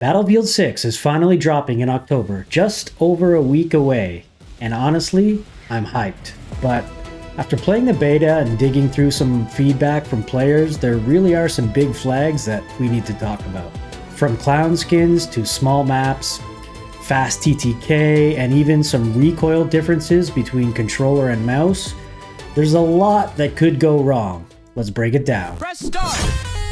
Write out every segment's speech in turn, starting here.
Battlefield 6 is finally dropping in October, just over a week away, and honestly, I'm hyped. But after playing the beta and digging through some feedback from players, there really are some big flags that we need to talk about. From clown skins to small maps, fast TTK, and even some recoil differences between controller and mouse, there's a lot that could go wrong. Let's break it down. Press start!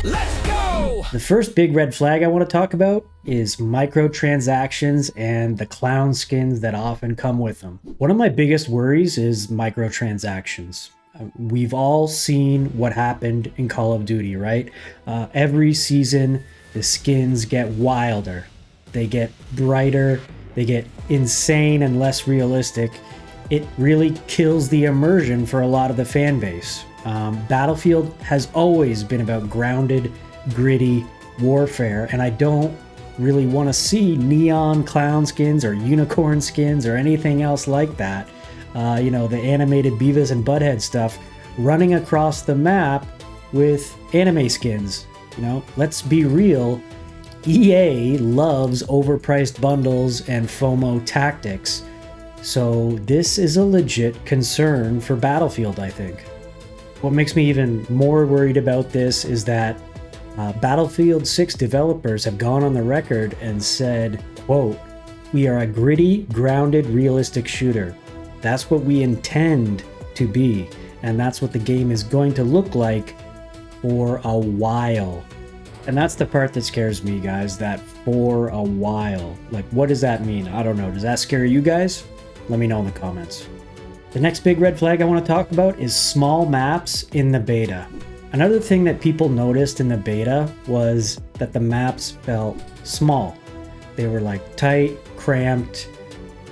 Let's go! The first big red flag I want to talk about is microtransactions and the clown skins that often come with them. One of my biggest worries is microtransactions. We've all seen what happened in Call of Duty, right? Every season, the skins get wilder. They get brighter, they get insane and less realistic. It really kills the immersion for a lot of the fan base. Battlefield has always been about grounded, gritty warfare, and I don't really want to see neon clown skins or unicorn skins or anything else like that. The animated Beavis and Butthead stuff running across the map with anime skins. Let's be real. EA loves overpriced bundles and FOMO tactics. So this is a legit concern for Battlefield, I think. What makes me even more worried about this is that Battlefield 6 developers have gone on the record and said, quote, "We are a gritty, grounded, realistic shooter. That's what we intend to be, and that's what the game is going to look like for a while." And that's the part that scares me, guys, that for a while. Like, what does that mean? I don't know. Does that scare you guys? Let me know in the comments. The next big red flag I want to talk about is small maps in the beta. Another thing that people noticed in the beta was that the maps felt small. They were like tight, cramped,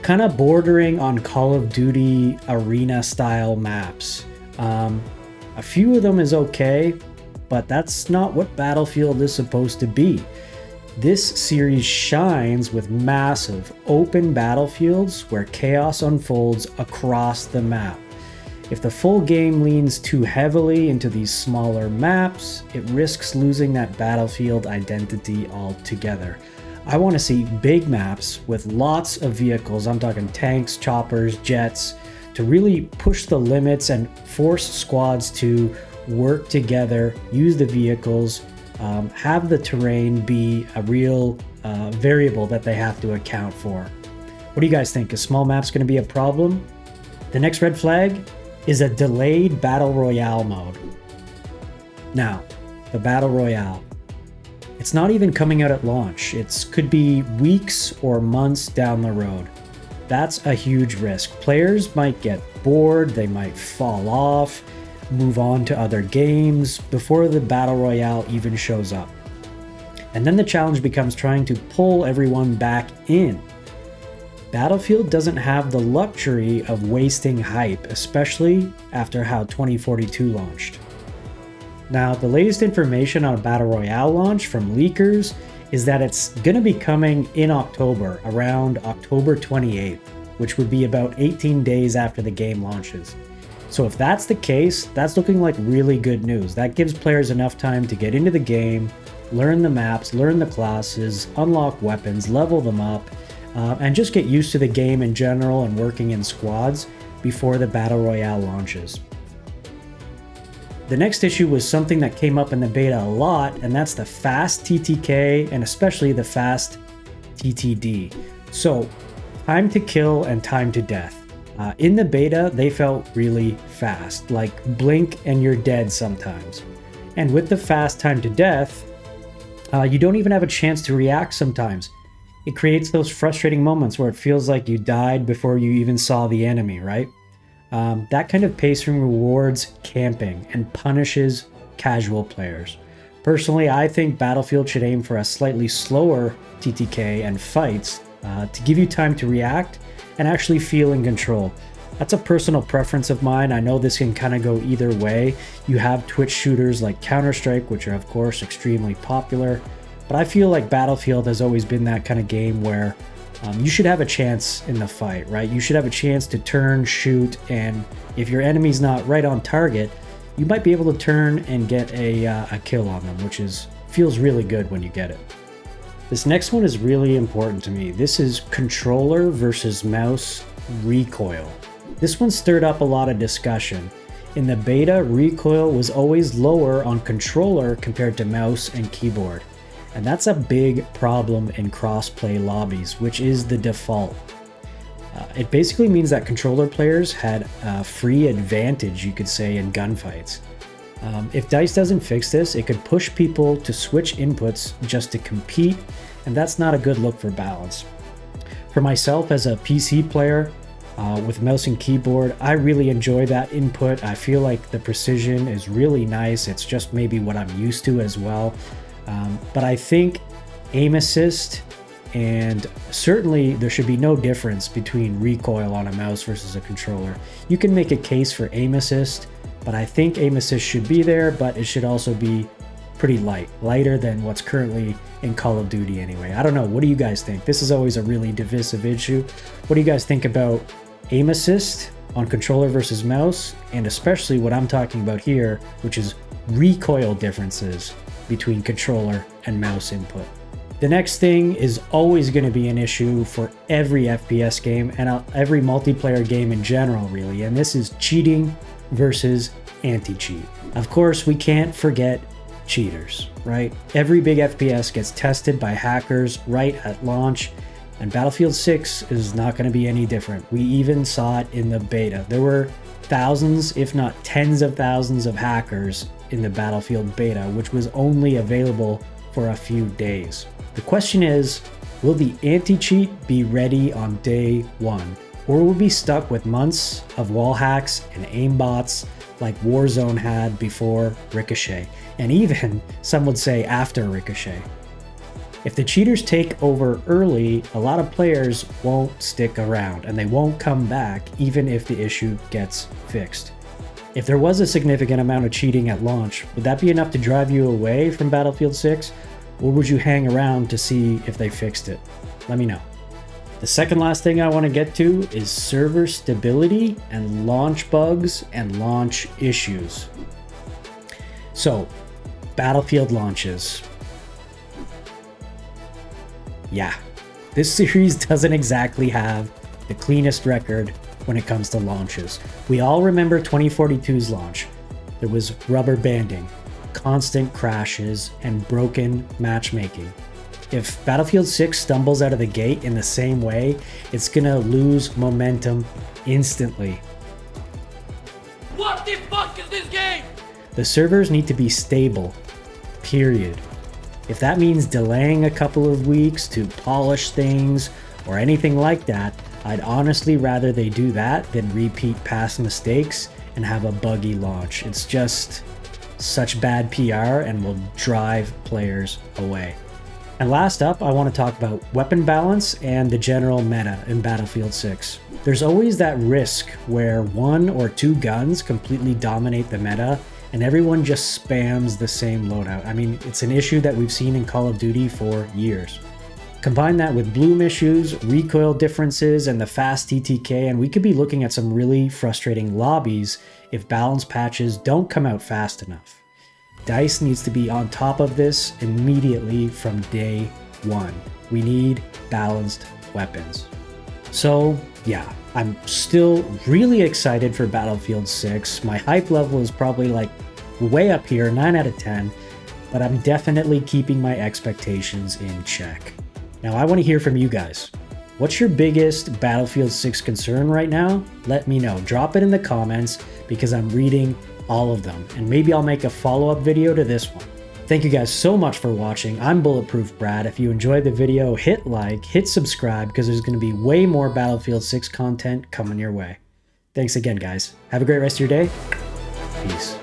kind of bordering on Call of Duty arena style maps. A few of them is okay, but that's not what Battlefield is supposed to be. This series shines with massive open battlefields where chaos unfolds across the map. If the full game leans too heavily into these smaller maps, it risks losing that Battlefield identity altogether. I want to see big maps with lots of vehicles, I'm talking tanks, choppers, jets, to really push the limits and force squads to work together, use the vehicles, have the terrain be a real variable that they have to account for. What do you guys think? Is small maps going to be a problem? The next red flag is a delayed Battle Royale mode. Now, the Battle Royale. It's not even coming out at launch. It could be weeks or months down the road. That's a huge risk. Players might get bored, they might fall off, move on to other games before the Battle Royale even shows up. And then the challenge becomes trying to pull everyone back in. Battlefield doesn't have the luxury of wasting hype, especially after how 2042 launched. Now, the latest information on a Battle Royale launch from leakers is that it's going to be coming in October, around October 28th, which would be about 18 days after the game launches. So if that's the case, that's looking like really good news. That gives players enough time to get into the game, learn the maps, learn the classes, unlock weapons, level them up, and just get used to the game in general and working in squads before the Battle Royale launches. The next issue was something that came up in the beta a lot, and that's the fast TTK and especially the fast TTD. So, time to kill and time to death. In the beta, they felt really fast, like blink and you're dead sometimes. And with the fast time to death, you don't even have a chance to react sometimes. It creates those frustrating moments where it feels like you died before you even saw the enemy, right? That kind of pacing rewards camping and punishes casual players. Personally, I think Battlefield should aim for a slightly slower TTK and fights to give you time to react and actually feel in control. That's a personal preference of mine. I know this can kind of go either way. You have Twitch shooters like Counter-Strike, which are of course extremely popular, but I feel like Battlefield has always been that kind of game where you should have a chance in the fight, right? You should have a chance to turn, shoot, and if your enemy's not right on target, you might be able to turn and get a kill on them, which feels really good when you get it. This next one is really important to me. This is controller versus mouse recoil. This one stirred up a lot of discussion. In the beta, recoil was always lower on controller compared to mouse and keyboard. And that's a big problem in crossplay lobbies, which is the default. It basically means that controller players had a free advantage, you could say, in gunfights. If DICE doesn't fix this, it could push people to switch inputs just to compete, and that's not a good look for balance. For myself as a PC player with mouse and keyboard, I really enjoy that input. I feel like the precision is really nice. It's just maybe what I'm used to as well. But I think aim assist, and certainly there should be no difference between recoil on a mouse versus a controller. You can make a case for aim assist, but I think aim assist should be there, but it should also be pretty lighter than what's currently in Call of Duty anyway. I don't know, what do you guys think? This is always a really divisive issue. What do you guys think about aim assist on controller versus mouse, and especially what I'm talking about here, which is recoil differences between controller and mouse input? The next thing is always going to be an issue for every FPS game and every multiplayer game in general, really, and this is cheating versus anti-cheat. Of course, we can't forget cheaters, right? Every big FPS gets tested by hackers right at launch, and Battlefield 6 is not going to be any different. We even saw it in the beta. There were thousands, if not tens of thousands of hackers in the Battlefield beta, which was only available for a few days. The question is, will the anti-cheat be ready on day one? Or will we be stuck with months of wall hacks and aim bots like Warzone had before Ricochet, and even some would say after Ricochet? If the cheaters take over early, a lot of players won't stick around and they won't come back even if the issue gets fixed. If there was a significant amount of cheating at launch, would that be enough to drive you away from Battlefield 6? Or would you hang around to see if they fixed it? Let me know. The second last thing I want to get to is server stability and launch bugs and launch issues. So, Battlefield launches. Yeah, this series doesn't exactly have the cleanest record when it comes to launches. We all remember 2042's launch. There was rubber banding, constant crashes, and broken matchmaking. If Battlefield 6 stumbles out of the gate in the same way, it's gonna lose momentum instantly. What the fuck is this game? The servers need to be stable, period. If that means delaying a couple of weeks to polish things or anything like that, I'd honestly rather they do that than repeat past mistakes and have a buggy launch. It's just such bad PR and will drive players away. And last up, I want to talk about weapon balance and the general meta in Battlefield 6. There's always that risk where one or two guns completely dominate the meta and everyone just spams the same loadout. I mean, it's an issue that we've seen in Call of Duty for years. Combine that with bloom issues, recoil differences, and the fast TTK, and we could be looking at some really frustrating lobbies if balance patches don't come out fast enough. DICE needs to be on top of this immediately from day one. We need balanced weapons. So yeah, I'm still really excited for Battlefield 6. My hype level is probably like way up here, 9 out of 10, but I'm definitely keeping my expectations in check. Now I want to hear from you guys. What's your biggest Battlefield 6 concern right now? Let me know. Drop it in the comments because I'm reading all of them, and maybe I'll make a follow-up video to this one. Thank you guys so much for watching. I'm BulletProofBrad. If you enjoyed the video, hit like, hit subscribe, because there's going to be way more Battlefield 6 content coming your way. Thanks again, guys. Have a great rest of your day. Peace.